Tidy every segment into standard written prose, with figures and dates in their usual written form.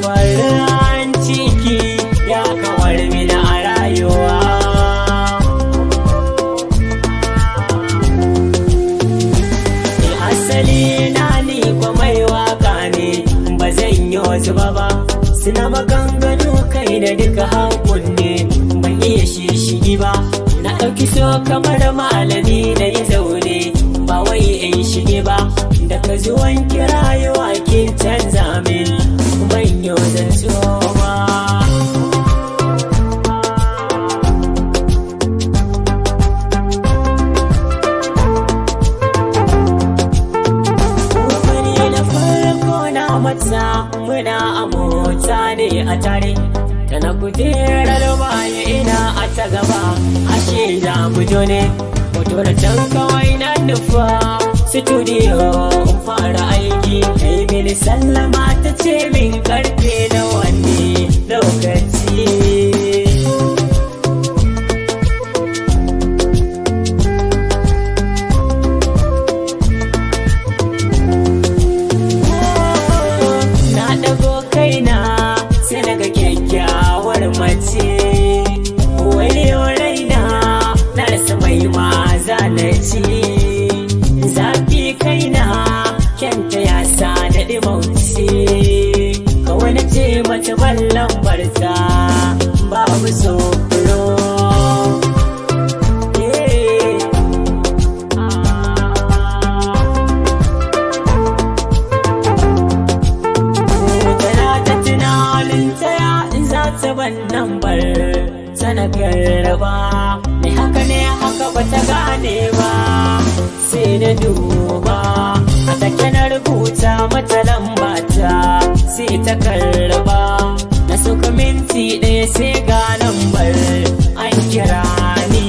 Farin ciki ya kawar mini a rayuwa. Asali na ni kwa mai waka ne, ba zan yi wasu ba. Suna maganganu kai da duka hankun ne, ban iya shishigi ba. Na ɗauki so kamar malami na yi zaune, ba wai in shige ba. Daga zuwan kirayewa kin canza min, ban yi zanto ba. Muna a mota ne a tare, da na kujerar baya ina a ta gaba, ashe da gujo ne. Hoto da can kawai na nufa studio in fara aiki, kai mini sallama ta ce min karfe na wanne lokaci. Zafi kaina kyanta ya sa da ɗimauci, kawai na ce mace ballon barta babu tsoro. Tana ta tunanin taya in za ta ban lambar tana garba, ne haka ne haka ba ta gane ba. Sai na duba a take na rubuta mata lambata, sai ta karba. Na suka minti ɗaya sai ga lambar an kira ni.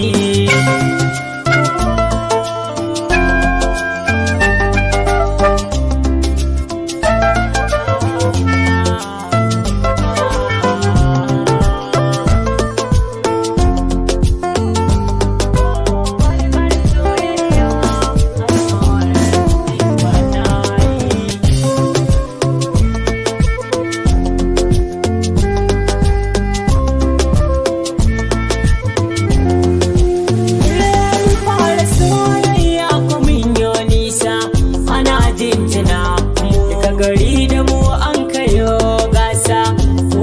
Gari da mu an kayo gasa,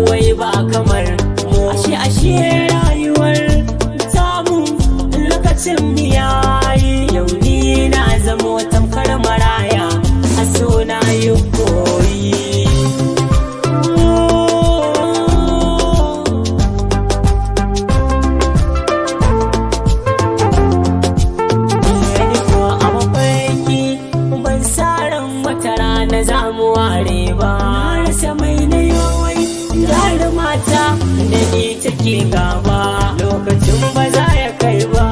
wai ba kamar mu. Ashe rayuwar tamu lokacin yayi, yau ni na zamo tamkar maraya, a so na yi koyi. Na zamu ware ba, na rasa mai na yawai yar mata da ni take gaba. Lokacin ba za ya kai ba,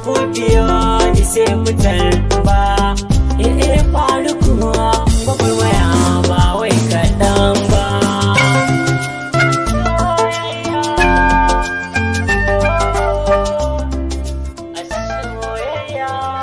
ko biyo ni sai fitar